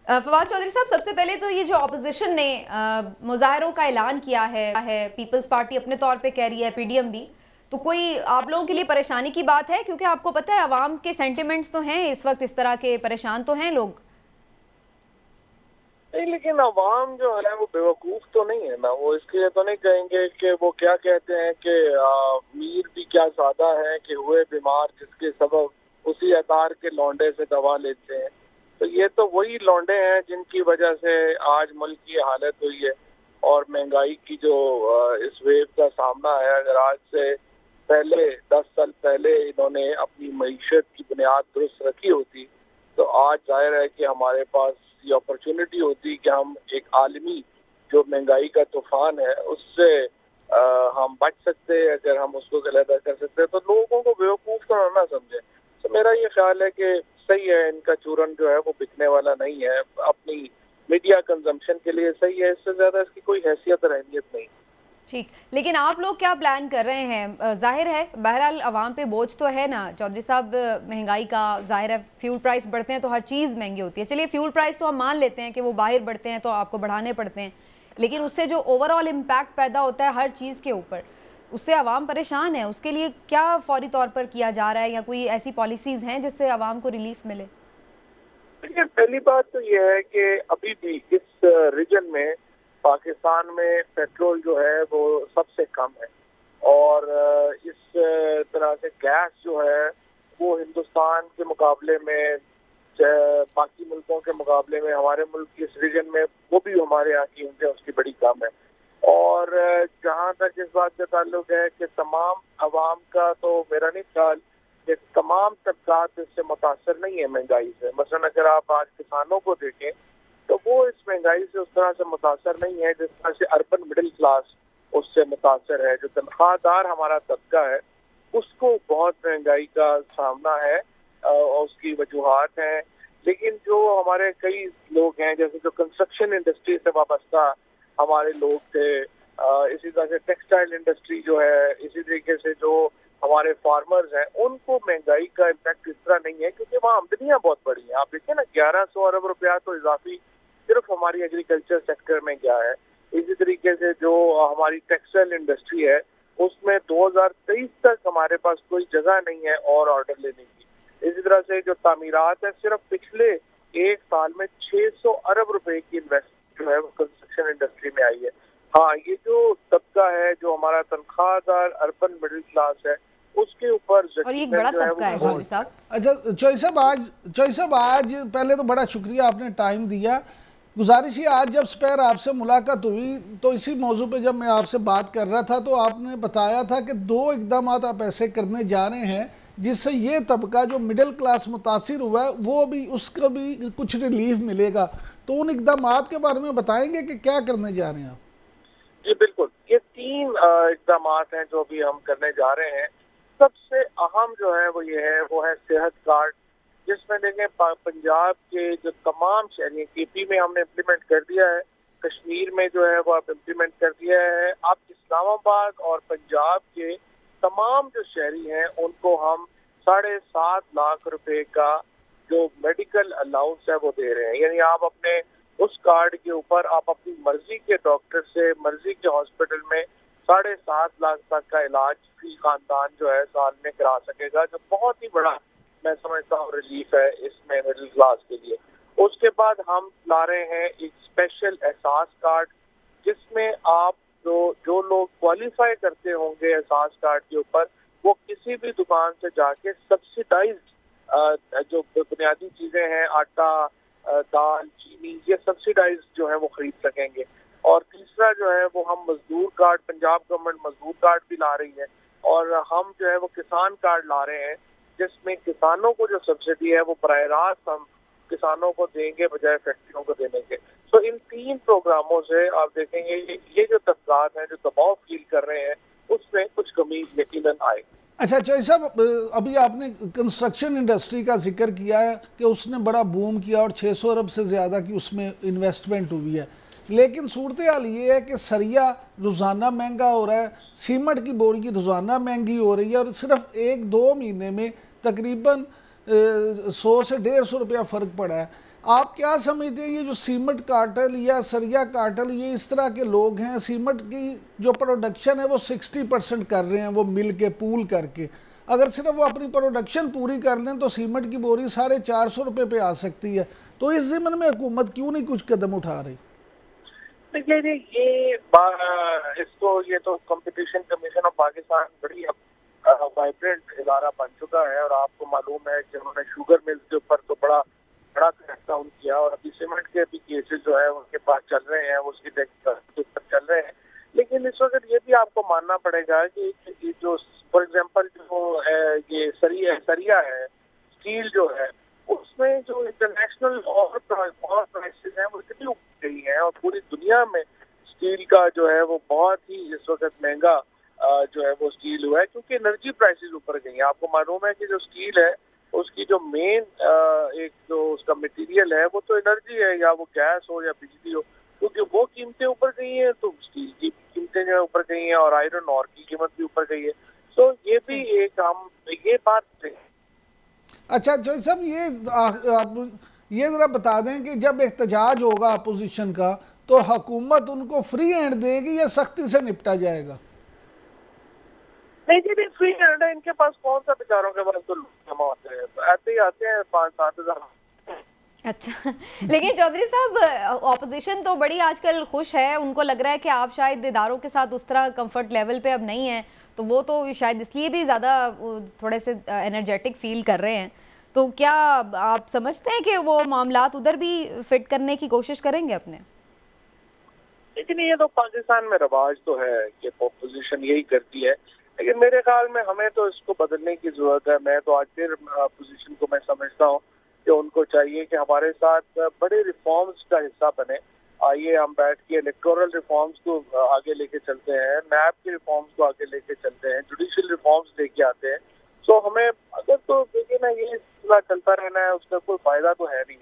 फवाद चौधरी साहब, सबसे पहले तो ये जो ऑपोजिशन ने मुजाहरों का ऐलान किया है, पीपल्स पार्टी अपने तौर पे कह रही है, पीडीएम भी, तो कोई आप लोगों के लिए परेशानी की बात है? क्योंकि आपको पता है अवाम के सेंटिमेंट्स तो हैं इस वक्त, इस तरह के परेशान तो हैं लोग। नहीं, लेकिन अवाम जो है वो बेवकूफ तो नहीं है ना। वो इसके लिए तो नहीं कहेंगे कि वो क्या कहते हैं कि मीर भी क्या ज्यादा है कि हुए बीमार जिसके सबब उसी अतार के लौंडे से दवा लेते हैं। तो ये तो वही लौंडे हैं जिनकी वजह से आज मुल्क की हालत हुई है और महंगाई की जो इस वेव का सामना है। अगर आज से पहले 10 साल पहले इन्होंने अपनी मईशत की बुनियाद दुरुस्त रखी होती तो आज जाहिर है कि हमारे पास ये अपॉर्चुनिटी होती कि हम एक आलमी जो महंगाई का तूफान है उससे हम बच सकते हैं। अगर हम उसको गलत कर सकते हैं तो लोगों को बेवकूफ तो ना समझे। तो मेरा ये ख्याल है कि सही है, इनका चूरन जो है वो बिकने वाला नहीं है, अपनी मीडिया कंजम्पशन के लिए सही है, इससे ज्यादा इसकी कोई हैसियत और अहमियत नहीं। ठीक, लेकिन आप लोग क्या प्लान कर रहे हैं? जाहिर है बहरहाल अवाम पे बोझ तो है ना चौधरी साहब, महंगाई का। जाहिर है फ्यूल प्राइस बढ़ते हैं तो हर चीज़ महंगी होती है। चलिए फ्यूल प्राइस तो हम मान लेते हैं कि वो बाहर बढ़ते हैं तो आपको बढ़ाने पड़ते हैं, लेकिन उससे जो ओवरऑल इम्पैक्ट पैदा होता है हर चीज़ के ऊपर, उससे अवाम परेशान है। उसके लिए क्या फौरी तौर पर किया जा रहा है या कोई ऐसी पॉलिसीज़ हैं जिससे अवाम को रिलीफ मिले? देखिए, पहली बात तो यह है कि अभी भी इस रीजन में पाकिस्तान में पेट्रोल जो है वो सबसे कम है और इस तरह से गैस जो है वो हिंदुस्तान के मुकाबले में, बाकी मुल्कों के मुकाबले में, हमारे मुल्क की इस रीजन में वो भी हमारे यहाँ की कीमतें उसकी बड़ी कम है। और जहाँ तक इस बात का ताल्लुक है कि तमाम अवाम का, तो मेरा नहीं ख्याल कि तमाम तबकात इससे मुतासर नहीं है महंगाई से। मसलन अगर आप आज किसानों को देखें तो वो इस महंगाई से उस तरह से मुतासर नहीं है जिस तरह से अर्बन मिडिल क्लास उससे मुतासर है। जो तनख्वाहदार हमारा तबका है उसको बहुत महंगाई का सामना है और उसकी वजूहात हैं। लेकिन जो हमारे कई लोग हैं, जैसे जो कंस्ट्रक्शन इंडस्ट्री से वाबस्ता हमारे लोग थे, इसी तरह से टेक्सटाइल इंडस्ट्री जो है, इसी तरीके से जो हमारे फार्मर्स हैं, उनको महंगाई का इम्पैक्ट इस तरह नहीं है क्योंकि वहाँ आमदनियाँ बहुत बड़ी हैं। आप देखिए ना, 1100 अरब रुपया तो इजाफी सिर्फ हमारी एग्रीकल्चर सेक्टर में गया है। इसी तरीके से जो हमारी टेक्सटाइल इंडस्ट्री है उसमें 2023 तक हमारे पास कोई जगह नहीं है और ऑर्डर लेने की। इसी तरह से जो तामीरात है, सिर्फ पिछले एक साल में 600 अरब रुपए की इन्वेस्टमेंट जो है वो कंस्ट्रक्शन इंडस्ट्री में आई है। हाँ, ये जो तबका है जो हमारा तनख्वाहदार अर्बन मिडिल क्लास है उसके ऊपर, और ये बड़ा तबका है चौधरी साहब। अच्छा चौधरी साहब आज पहले तो बड़ा शुक्रिया, आपने टाइम दिया। गुजारिश है, आज जब स्पेयर आपसे मुलाकात हुई तो इसी मौजू पे जब मैं आपसे बात कर रहा था तो आपने बताया था कि 2 इकदाम आप ऐसे करने जा रहे हैं जिससे ये तबका जो मिडिल क्लास मुतासिर हुआ है वो भी, उसका भी कुछ रिलीफ मिलेगा। तो उन इकदाम के बारे में बताएंगे कि क्या करने जा रहे हैं आप? जी बिल्कुल, ये 3 इकदाम हैं जो अभी हम करने जा रहे हैं। सबसे अहम जो है वो है सेहत कार्ड, जिसमें देखें पंजाब के जो तमाम शहरी, केपी में हमने इम्प्लीमेंट कर दिया है, कश्मीर में जो है वो आप इम्प्लीमेंट कर दिया है। अब इस्लामाबाद और पंजाब के तमाम जो शहरी हैं उनको हम 7.5 लाख रुपए का जो मेडिकल अलाउंस है वो दे रहे हैं। यानी आप अपने उस कार्ड के ऊपर आप अपनी मर्जी के डॉक्टर से, मर्जी के हॉस्पिटल में 7.5 लाख तक का इलाज फी खानदान जो है साल में करा सकेगा, जो बहुत ही बड़ा मैं समझता हूँ रिलीफ है इसमें मिडिल क्लास के लिए। उसके बाद हम ला रहे हैं एक स्पेशल एहसास कार्ड, जिसमें आप जो लोग क्वालिफाई करते होंगे एहसास कार्ड के ऊपर, वो किसी भी दुकान से जाके सब्सिडाइज्ड जो बुनियादी चीजें हैं, आटा, दाल, चीनी, ये सब्सिडाइज जो है वो खरीद सकेंगे। और तीसरा जो है वो हम मजदूर कार्ड, पंजाब गवर्नमेंट मजदूर कार्ड भी ला रही है, और हम जो है वो किसान कार्ड ला रहे हैं जिसमें किसानों को जो सब्सिडी है वो बराह रास्त हम किसानों को देंगे बजाय फैक्ट्रियों को देने के। तो इन 3 प्रोग्रामों से आप देखेंगे ये जो तबकात हैं जो दबाव फील कर रहे हैं उसमें कुछ कमी यकीनन आए। अच्छा चौधरी साहब, अभी आपने कंस्ट्रक्शन इंडस्ट्री का जिक्र किया है कि उसने बड़ा बूम किया और 600 अरब से ज़्यादा की उसमें इन्वेस्टमेंट हुई है, लेकिन सूरत हाल ये है कि सरिया रोज़ाना महंगा हो रहा है, सीमेंट की बोरी की रोज़ाना महंगी हो रही है और सिर्फ 1-2 महीने में तकरीबन 100 से 150 रुपया फ़र्क पड़ा है। आप क्या समझते हैं ये जो सीमेंट कार्टेल या सरिया कार्टेल, ये इस तरह के लोग हैं, सीमेंट की जो प्रोडक्शन है वो 60% कर रहे हैं वो मिल के पूल करके, अगर सिर्फ वो अपनी प्रोडक्शन पूरी कर दें तो सीमेंट की बोरी 450 रुपये पे आ सकती है। तो इस ज़िम्न में हुकूमत क्यों नहीं कुछ कदम उठा रही? देखिए ये तो कंपटीशन कमीशन ऑफ पाकिस्तान बड़ी वाइब्रेंट इदारा बन चुका है, और आपको मालूम है कि उन्होंने शुगर मिल्स के ऊपर तो बड़ा क्रैकडाउन किया, और अभी सीमेंट के भी केसेस जो है उनके पास चल रहे हैं, उसकी टैक्स के ऊपर चल रहे हैं। लेकिन इस वक्त ये भी आपको मानना पड़ेगा कि जो फॉर एग्जांपल जो ये सरिया है, स्टील जो है, उसमें जो इंटरनेशनल और प्राइसेस हैं वो इतनी ऊपर गई हैं, और पूरी दुनिया में स्टील का जो है वो बहुत ही इस वक्त महंगा जो है वो स्टील हुआ है, क्योंकि एनर्जी प्राइसेस ऊपर गई हैं। आपको मालूम है कि जो स्टील है उसकी जो मेन एक जो उसका मटेरियल है वो तो एनर्जी है, या वो गैस हो या बिजली हो, क्योंकि वो कीमतें ऊपर गई हैं तो स्टील की कीमतें जो है ऊपर गई हैं, और आयरन और की कीमत भी ऊपर गई है। तो ये भी एक हम ये बात है। अच्छा जो साहब, आप ये ज़रा बता दें कि जब एहतजाज होगा अपोजिशन का तो हुकूमत उनको फ्री हैंड देगी या सख्ती से निपटा जाएगा? नहीं जी, फ्री हैंड है, इनके पास कौन सा बेचारों के पास तो जमा होते हैं, तो ऐसे ही आते हैं 5-7 हज़ार। अच्छा, लेकिन चौधरी साहब ऑपोजिशन तो बड़ी आजकल खुश है, उनको लग रहा है कि आप शायद इदारों के साथ उस तरह कंफर्ट लेवल पे अब नहीं है, तो वो तो शायद इसलिए भी ज़्यादा थोड़े से एनर्जेटिक फील कर रहे हैं। तो क्या आप समझते हैं कि वो मामलात उधर भी फिट करने की कोशिश करेंगे अपने? लेकिन ये तो पाकिस्तान में रवाज तो है कि अपोजिशन यही करती है, लेकिन मेरे ख्याल में हमें तो इसको बदलने की जरूरत है। मैं तो आज फिर अपोजिशन को मैं समझता हूँ कि उनको चाहिए कि हमारे साथ बड़े रिफॉर्म्स का हिस्सा बने। आइए हम बैठ के इलेक्टोरल रिफॉर्म्स को आगे लेके चलते हैं, नैब के रिफॉर्म्स को आगे लेके चलते हैं, जुडिशियल रिफॉर्म्स लेके आते हैं। सो हमें अगर तो देखिए ना, ये सिलसिला चलता रहना है, उसका कोई फायदा तो है नहीं।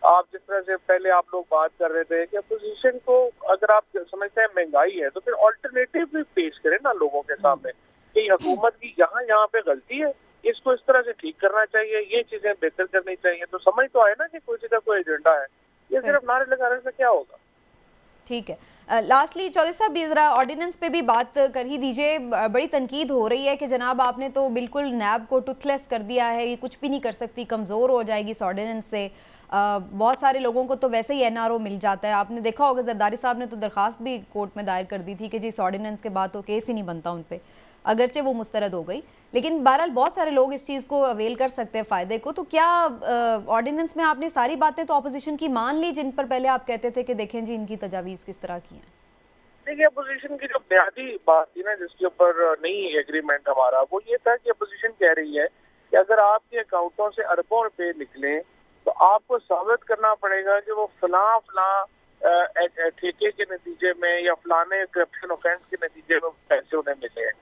आप जिस तरह से पहले आप लोग बात कर रहे थे कि अपोजिशन को अगर आप समझते हैं महंगाई है तो फिर ऑल्टरनेटिव भी पेश करें ना लोगों के सामने कि हुकूमत की यहाँ पे गलती है, इसको इस तरह से ठीक करना चाहिए, ये चीजें बेहतर करनी चाहिए। तो समझ तो आए ना कि कोई चीज का कोई एजेंडा है, ये सिर्फ नारे लगाने से क्या होगा। ठीक है, लास्टली चौधरी साहब जरा ऑर्डिनेंस पे भी बात कर ही दीजिए। बड़ी तनकीद हो रही है कि जनाब आपने तो बिल्कुल नैब को टूथलेस कर दिया है, ये कुछ भी नहीं कर सकती, कमज़ोर हो जाएगी इस ऑर्डिनेंस से। बहुत सारे लोगों को तो वैसे ही एनआरओ मिल जाता है। आपने देखा होगा जरदारी साहब ने तो दरख्वास्त भी कोर्ट में दायर कर दी थी कि जी इस ऑर्डिनेंस के बाद तो केस ही नहीं बनता उन पर, अगरचे वो मुस्तरद हो गई। लेकिन बहरहाल बहुत सारे लोग इस चीज़ को अवेल कर सकते हैं फ़ायदे को। तो क्या ऑर्डिनेंस में आपने सारी बातें तो अपोजिशन की मान ली जिन पर पहले आप कहते थे कि देखें जी इनकी तजावीज़ किस तरह की हैं? देखिए, अपोजिशन की जो बुनियादी बात थी ना जिसके ऊपर नहीं एग्रीमेंट हमारा, वो ये था कि अपोजिशन कह रही है कि अगर आपके अकाउंटों से अरबों रुपए निकले तो आपको साबित करना पड़ेगा कि वो फलां ठेके के नतीजे में या फलाने करप्शन ऑफेंस के नतीजे में पैसे उन्हें मिले हैं।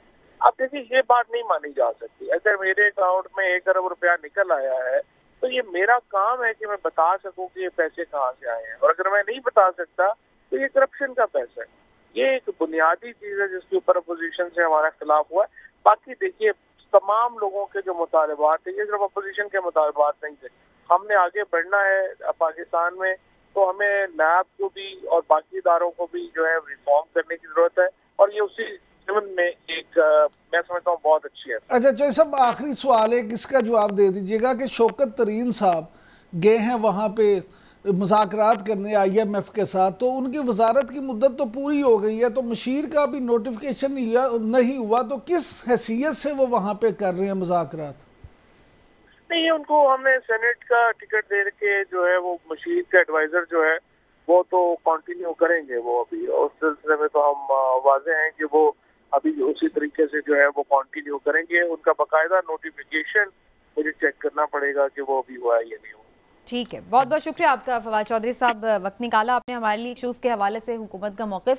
अब देखिए, ये बात नहीं मानी जा सकती। अगर मेरे अकाउंट में 1 अरब रुपया निकल आया है तो ये मेरा काम है कि मैं बता सकूं कि ये पैसे कहाँ से आए हैं, और अगर मैं नहीं बता सकता तो ये करप्शन का पैसा है। ये एक बुनियादी चीज है जिसके ऊपर अपोजिशन से हमारा खिलाफ हुआ है। बाकी देखिए, तमाम लोगों के जो मुतालबात थे, ये सिर्फ अपोजिशन के मुतालबात नहीं थे। हमने आगे बढ़ना है पाकिस्तान में, तो हमें नैब को भी और बाकी इदारों को भी जो है रिफॉर्म करने की जरूरत है, और ये उसी में एक मैं समझता हूँ बहुत अच्छी है। अच्छा जो सब आखिरी सवाल है, किसका जवाब दे दीजिएगा कि शौकत तरीन साहब गए हैं वहाँ पे मुज़ाकरात करने IMF के साथ, तो उनकी वजारत की मुद्दत तो पूरी हो गई है, तो मशीर का भी नोटिफिकेशन नहीं हुआ, तो किस हैसियत से वो वहाँ पे कर रहे हैं मुज़ाकरात? नहीं, उनको हमने सेनेट का टिकट दे के जो है वो मशीर का एडवाइजर जो है वो तो कंटिन्यू करेंगे। वो अभी उस सिलसिले में तो हम वाज़ेह हैं कि वो अभी उसी तरीके से जो है वो कंटिन्यू करेंगे। उनका बाकायदा नोटिफिकेशन मुझे चेक करना पड़ेगा कि वो अभी हुआ है या नहीं हुआ। ठीक है, बहुत बहुत शुक्रिया आपका फवाद चौधरी साहब, वक्त निकाला आपने हमारे लिए इशूज़ के हवाले से हुकूमत का मौक़िफ़